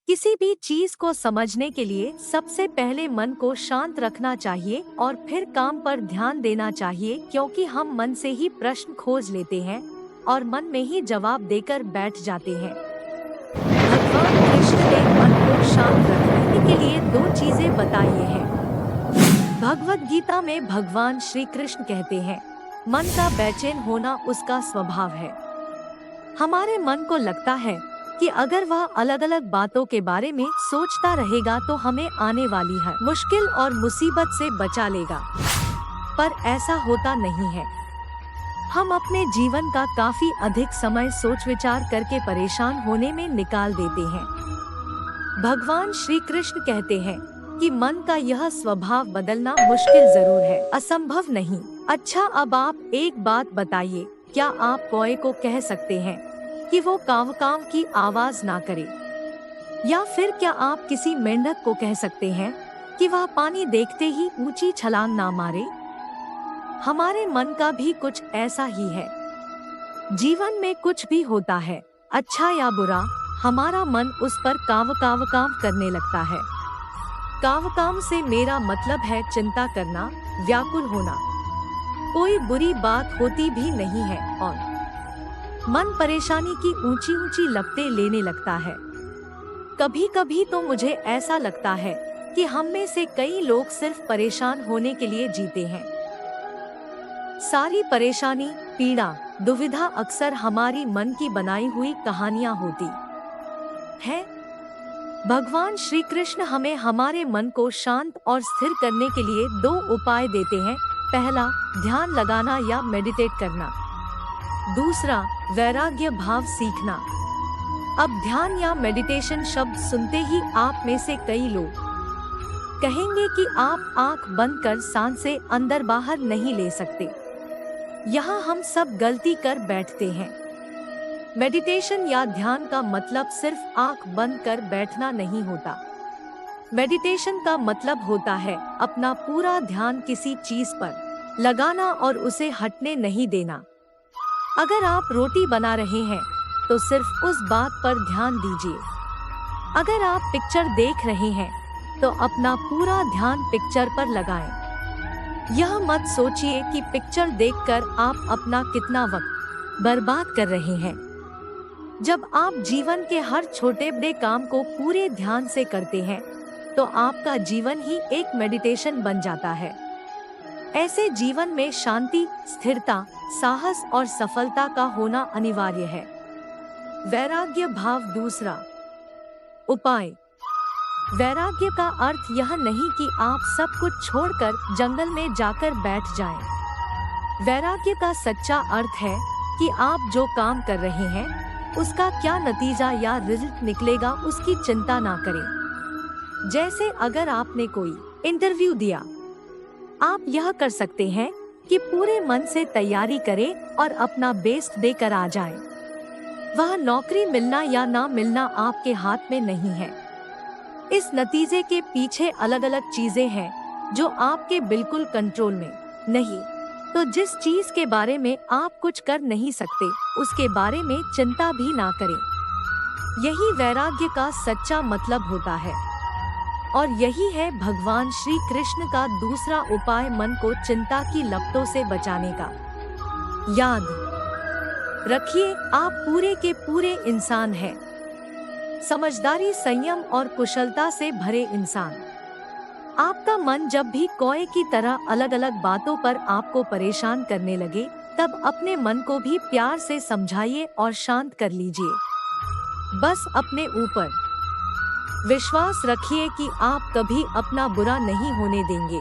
किसी भी चीज को समझने के लिए सबसे पहले मन को शांत रखना चाहिए और फिर काम पर ध्यान देना चाहिए, क्योंकि हम मन से ही प्रश्न खोज लेते हैं और मन में ही जवाब देकर बैठ जाते हैं। भगवान कृष्ण ने मन को शांत रखने के लिए दो चीजें बताई हैं। भगवद गीता में भगवान श्री कृष्ण कहते हैं, मन का बेचैन होना उसका स्वभाव है। हमारे मन को लगता है कि अगर वह अलग अलग बातों के बारे में सोचता रहेगा तो हमें आने वाली है मुश्किल और मुसीबत से बचा लेगा, पर ऐसा होता नहीं है। हम अपने जीवन का काफी अधिक समय सोच विचार करके परेशान होने में निकाल देते हैं। भगवान श्री कृष्ण कहते हैं कि मन का यह स्वभाव बदलना मुश्किल जरूर है, असंभव नहीं। अच्छा, अब आप एक बात बताइए, क्या आप कौए को कह सकते हैं कि वो काव काव की आवाज ना करे? या फिर क्या आप किसी मेंढक को कह सकते हैं कि वह पानी देखते ही ऊंची छलांग ना मारे? हमारे मन का भी कुछ ऐसा ही है। जीवन में कुछ भी होता है, अच्छा या बुरा, हमारा मन उस पर काव काव काव करने लगता है। काव काव से मेरा मतलब है चिंता करना, व्याकुल होना। कोई बुरी बात होती भी नहीं है और मन परेशानी की ऊंची ऊंची लपटें लेने लगता है। कभी कभी तो मुझे ऐसा लगता है कि हम में से कई लोग सिर्फ परेशान होने के लिए जीते हैं। सारी परेशानी, पीड़ा, दुविधा अक्सर हमारी मन की बनाई हुई कहानियां होती है। भगवान श्री कृष्ण हमें हमारे मन को शांत और स्थिर करने के लिए दो उपाय देते हैं। पहला, ध्यान लगाना या मेडिटेट करना। दूसरा, वैराग्य भाव सीखना। अब ध्यान या मेडिटेशन शब्द सुनते ही आप में से कई लोग कहेंगे कि आप आंख बंद कर सांसें अंदर बाहर नहीं ले सकते। यहाँ हम सब गलती कर बैठते हैं। मेडिटेशन या ध्यान का मतलब सिर्फ आंख बंद कर बैठना नहीं होता। मेडिटेशन का मतलब होता है अपना पूरा ध्यान किसी चीज पर लगाना और उसे हटने नहीं देना। अगर आप रोटी बना रहे हैं तो सिर्फ उस बात पर ध्यान दीजिए। अगर आप पिक्चर देख रहे हैं तो अपना पूरा ध्यान पिक्चर पर लगाएं। यह मत सोचिए कि पिक्चर देखकर आप अपना कितना वक्त बर्बाद कर रहे हैं। जब आप जीवन के हर छोटे बड़े काम को पूरे ध्यान से करते हैं तो आपका जीवन ही एक मेडिटेशन बन जाता है। ऐसे जीवन में शांति, स्थिरता, साहस और सफलता का होना अनिवार्य है। वैराग्य भाव दूसरा उपाय। वैराग्य का अर्थ यह नहीं कि आप सब कुछ छोड़कर जंगल में जाकर बैठ जाएं। वैराग्य का सच्चा अर्थ है कि आप जो काम कर रहे हैं उसका क्या नतीजा या रिजल्ट निकलेगा उसकी चिंता ना करें। जैसे अगर आपने कोई इंटरव्यू दिया, आप यह कर सकते हैं कि पूरे मन से तैयारी करें और अपना बेस्ट देकर आ जाएं। वह नौकरी मिलना या ना मिलना आपके हाथ में नहीं है। इस नतीजे के पीछे अलग अलग चीजें हैं जो आपके बिल्कुल कंट्रोल में नहीं। तो जिस चीज के बारे में आप कुछ कर नहीं सकते उसके बारे में चिंता भी ना करें। यही वैराग्य का सच्चा मतलब होता है। और यही है भगवान श्री कृष्ण का दूसरा उपाय, मन को चिंता की लपटों से बचाने का। याद रखिए, आप पूरे के पूरे इंसान हैं। समझदारी, संयम और कुशलता से भरे इंसान। आपका मन जब भी कौए की तरह अलग अलग बातों पर आपको परेशान करने लगे, तब अपने मन को भी प्यार से समझाइए और शांत कर लीजिए। बस अपने ऊपर विश्वास रखिए कि आप कभी अपना बुरा नहीं होने देंगे।